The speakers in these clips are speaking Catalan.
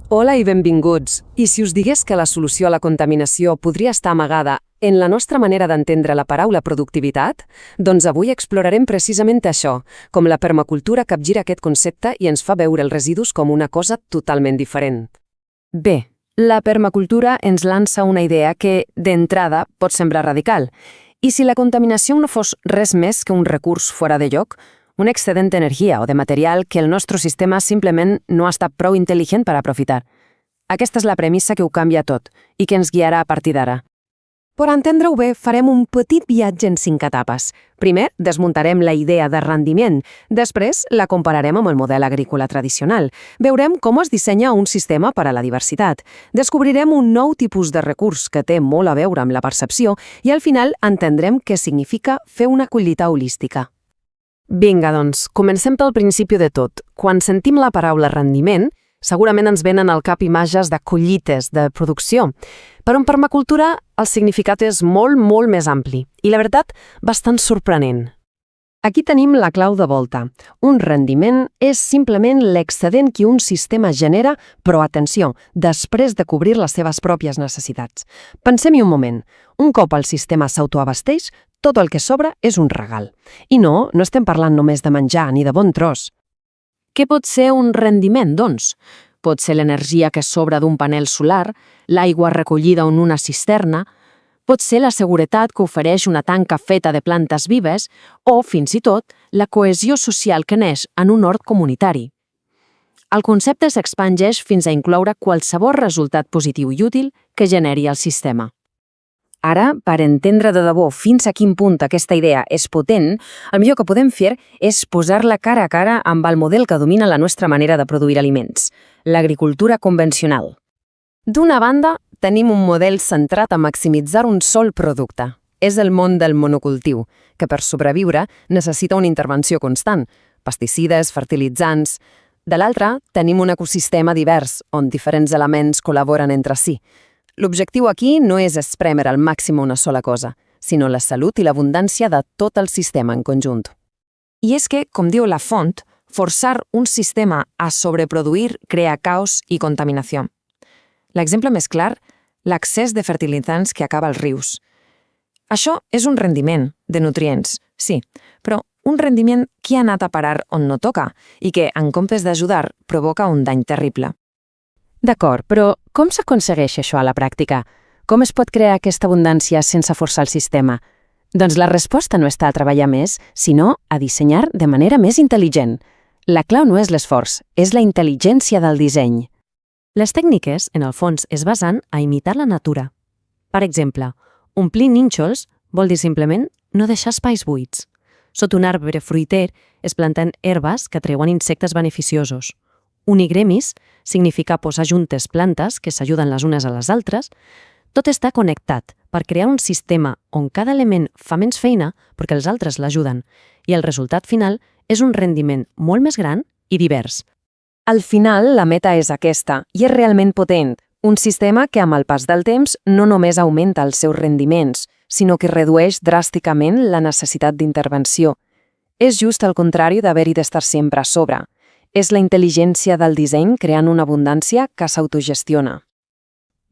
Hola i benvinguts. I si us digués que la solució a la contaminació podria estar amagada en la nostra manera d'entendre la paraula productivitat? Doncs avui explorarem precisament això, com la permacultura capgira aquest concepte i ens fa veure els residus com una cosa totalment diferent. Bé, la permacultura ens lança una idea que, d'entrada, pot semblar radical. I si la contaminació no fos res més que un recurs fora de lloc, un excedent d'energia o de material que el nostre sistema simplement no ha estat prou intel·ligent per aprofitar. Aquesta és la premissa que ho canvia tot i que ens guiarà a partir d'ara. Per entendre-ho bé, farem un petit viatge en 5 etapes. Primer, desmuntarem la idea de rendiment. Després, la compararem amb el model agrícola tradicional. Veurem com es dissenya un sistema per a la diversitat. Descobrirem un nou tipus de recurs que té molt a veure amb la percepció i al final entendrem què significa fer una collita holística. Vinga, doncs, comencem pel principi de tot. Quan sentim la paraula rendiment, segurament ens venen al cap imatges de collites, de producció. Però en permacultura el significat és molt més ampli i, la veritat, bastant sorprenent. Aquí tenim la clau de volta. Un rendiment és simplement l'excedent que un sistema genera, però atenció, després de cobrir les seves pròpies necessitats. Pensem-hi un moment. Un cop el sistema s'autoabasteix, tot el que sobra és un regal. I no estem parlant només de menjar ni de bon tros. Què pot ser un rendiment, doncs? Pot ser l'energia que sobra d'un panel solar, l'aigua recollida en una cisterna, pot ser la seguretat que ofereix una tanca feta de plantes vives o, fins i tot, la cohesió social que neix en un hort comunitari. El concepte s'expandeix fins a incloure qualsevol resultat positiu i útil que generi el sistema. Ara, per entendre de debò fins a quin punt aquesta idea és potent, el millor que podem fer és posar-la cara a cara amb el model que domina la nostra manera de produir aliments, l'agricultura convencional. D'una banda, tenim un model centrat a maximitzar un sol producte. És el món del monocultiu, que per sobreviure necessita una intervenció constant, pesticides, fertilitzants. De l'altra, tenim un ecosistema divers, on diferents elements col·laboren entre si. L'objectiu aquí no és esprémer al màxim una sola cosa, sinó la salut i l'abundància de tot el sistema en conjunt. I és que, com diu la font, forçar un sistema a sobreproduir crea caos i contaminació. L'exemple més clar, l'accés de fertilitzants que acaba als rius. Això és un rendiment de nutrients, sí, però un rendiment que ha anat a parar on no toca i que, en comptes d'ajudar, provoca un dany terrible. D'acord, però com s'aconsegueix això a la pràctica? Com es pot crear aquesta abundància sense forçar el sistema? Doncs la resposta no està a treballar més, sinó a dissenyar de manera més intel·ligent. La clau no és l'esforç, és la intel·ligència del disseny. Les tècniques, en el fons, es basen a imitar la natura. Per exemple, omplir nínxols vol dir simplement no deixar espais buits. Sota un arbre fruiter es planten herbes que treuen insectes beneficiosos. Unigremis significa posar juntes plantes que s'ajuden les unes a les altres. Tot està connectat per crear un sistema on cada element fa menys feina perquè els altres l'ajuden i el resultat final és un rendiment molt més gran i divers. Al final, la meta és aquesta i és realment potent, un sistema que amb el pas del temps no només augmenta els seus rendiments, sinó que redueix dràsticament la necessitat d'intervenció. És just el contrari d'haver-hi d'estar sempre a sobre. És la intel·ligència del disseny creant una abundància que s'autogestiona.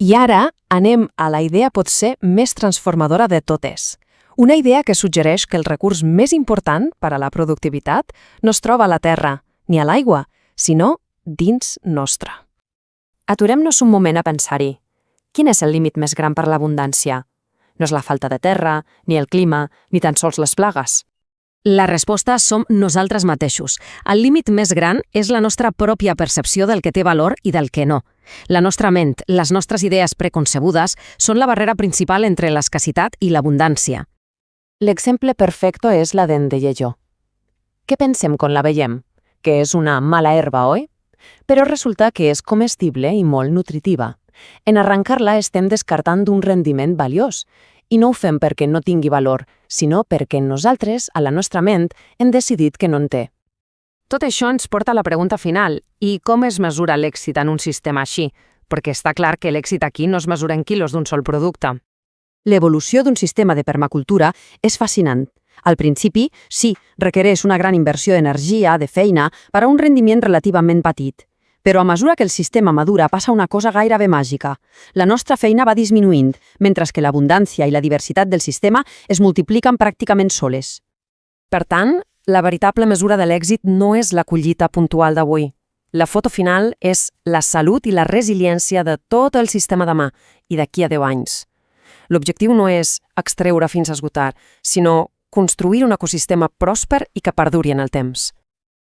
I ara anem a la idea potser més transformadora de totes. Una idea que suggereix que el recurs més important per a la productivitat no es troba a la terra ni a l'aigua, sinó dins nostre. Aturem-nos un moment a pensar-hi. Quin és el límit més gran per l'abundància? No és la falta de terra, ni el clima, ni tan sols les plagues. La resposta som nosaltres mateixos. El límit més gran és la nostra pròpia percepció del que té valor i del que no. La nostra ment, les nostres idees preconcebudes, són la barrera principal entre l'escassitat i l'abundància. L'exemple perfecte és la dent de lleió. Què pensem quan la veiem? Que és una mala herba, oi? Però resulta que és comestible i molt nutritiva. En arrencar-la estem descartant d'un rendiment valiós. I no ho fem perquè no tingui valor, sinó perquè nosaltres, a la nostra ment, hem decidit que no en té. Tot això ens porta a la pregunta final. I com es mesura l'èxit en un sistema així? Perquè està clar que l'èxit aquí no es mesura en quilos d'un sol producte. L'evolució d'un sistema de permacultura és fascinant. Al principi, sí, requereix una gran inversió d'energia, de feina, per a un rendiment relativament petit. Però a mesura que el sistema madura passa una cosa gairebé màgica. La nostra feina va disminuint, mentre que l'abundància i la diversitat del sistema es multipliquen pràcticament soles. Per tant, la veritable mesura de l'èxit no és la collita puntual d'avui. La foto final és la salut i la resiliència de tot el sistema demà i d'aquí a 10 anys. L'objectiu no és extreure fins a esgotar, sinó construir un ecosistema pròsper i que perduri en el temps.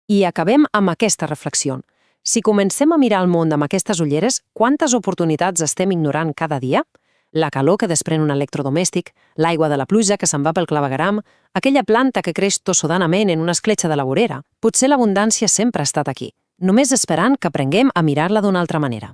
I acabem amb aquesta reflexió. Si comencem a mirar el món amb aquestes ulleres, quantes oportunitats estem ignorant cada dia? La calor que desprèn un electrodomèstic, l'aigua de la pluja que se'n va pel clavegueram, aquella planta que creix tossudanament en una escletxa de la vorera. Potser l'abundància sempre ha estat aquí, només esperant que aprenguem a mirar-la d'una altra manera.